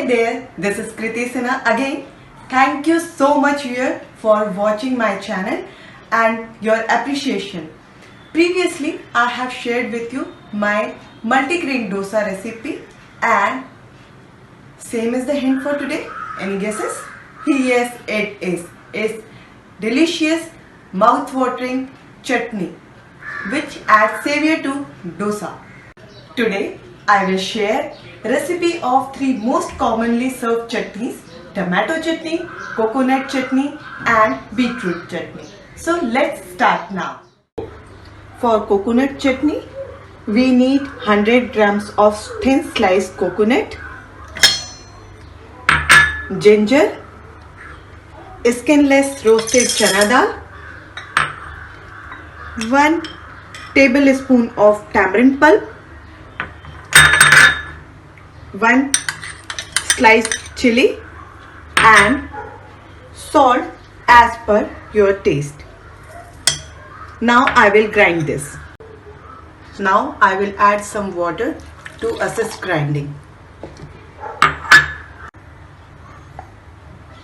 there, this is Kriti Sinha again. Thank you so much here for watching my channel and your appreciation. Previously, I have shared with you my multigrain dosa recipe and same is the hint for today. Any guesses? Yes, it is. It's delicious, mouth-watering chutney which adds savor to dosa. Today, I will share recipe of 3 most commonly served chutneys: tomato chutney, coconut chutney and beetroot chutney. So let's start now. For coconut chutney, we need 100 grams of thin sliced coconut, ginger, skinless roasted chana dal, 1 tablespoon of tamarind pulp, 1 sliced chili and salt as per your taste. Now I will grind this. Now I will add some water to assist grinding.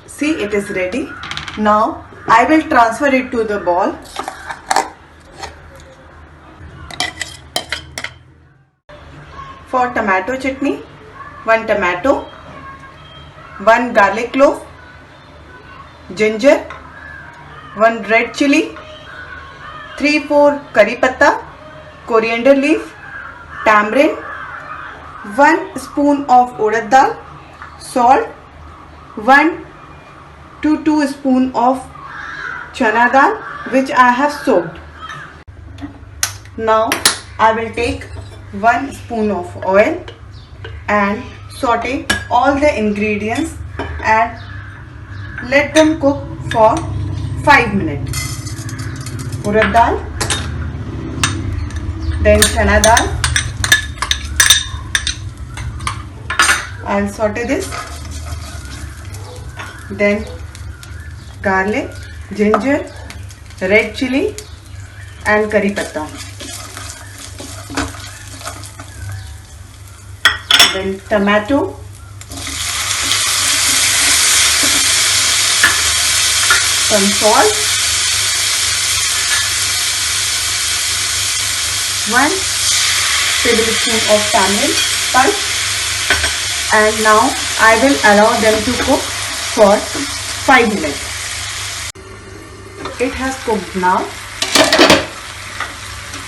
See, it is ready. Now I will transfer it to the bowl. For tomato chutney, 1 tomato, 1 garlic clove, ginger, 1 red chili, 3-4 curry patta, coriander leaf, tamarind, 1 spoon of urad dal, salt, 1 to 2 spoon of chana dal which I have soaked. Now I will take 1 spoon of oil and saute all the ingredients and let them cook for 5 minutes. Urad dal, then chana dal. I will saute this. Then garlic, ginger, red chili and curry patta. Then tomato, some salt, 1 tablespoon of tamarind pulp, and now I will allow them to cook for 5 minutes. It has cooked now.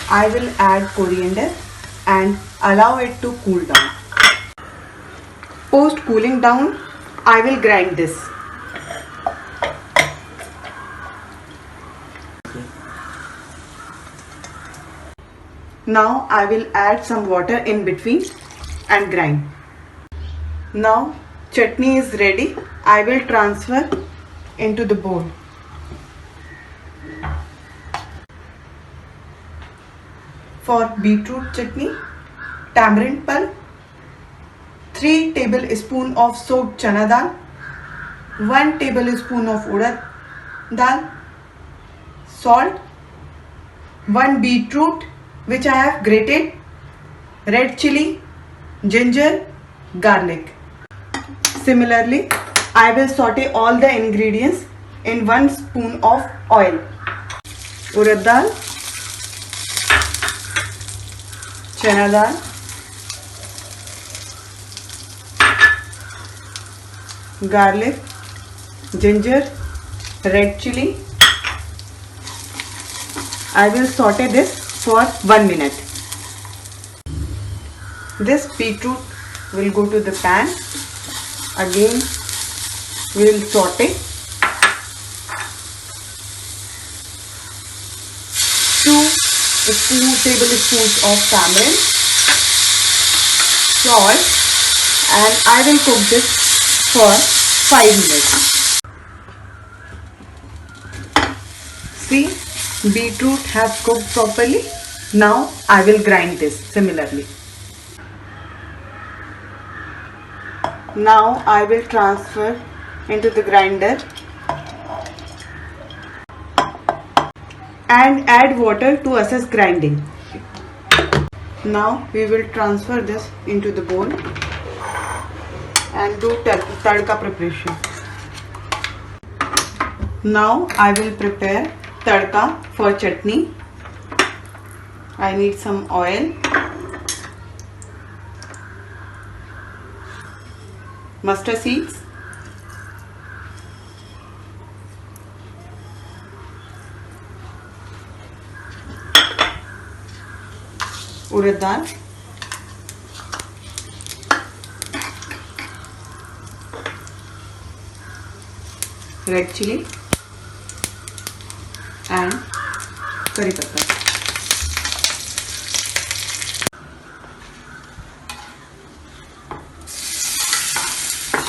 I will add coriander and allow it to cool down. Post cooling down, I will grind this. Now I will add some water in between and grind. Now chutney is ready. I will transfer into the bowl. For beetroot chutney, tamarind pulp, 3 tablespoons of soaked chana dal, 1 tablespoon of urad dal, salt, 1 beetroot which I have grated, red chili, ginger, garlic. Similarly, I will saute all the ingredients in 1 spoon of oil. Urad dal, chana dal, garlic, ginger, red chili. I will saute this for 1 minute. This beetroot will go to the pan. Again we will saute. 2 tablespoons of tamarind, salt, and I will cook this for 5 minutes. See, beetroot has cooked properly. Now I will grind this similarly. Now I will transfer into the grinder and add water to assist grinding. Now we will transfer this into the bowl and do tadka preparation. Now I will prepare tadka for chutney. I need some oil, mustard seeds, urad dal, red chili and curry pepper.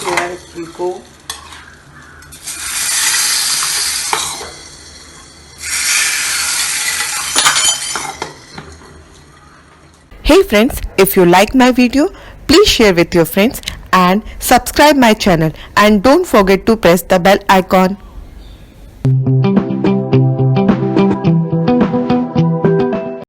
Here we go. Hey friends, if you like my video, please share with your friends and subscribe my channel, and don't forget to press the bell icon.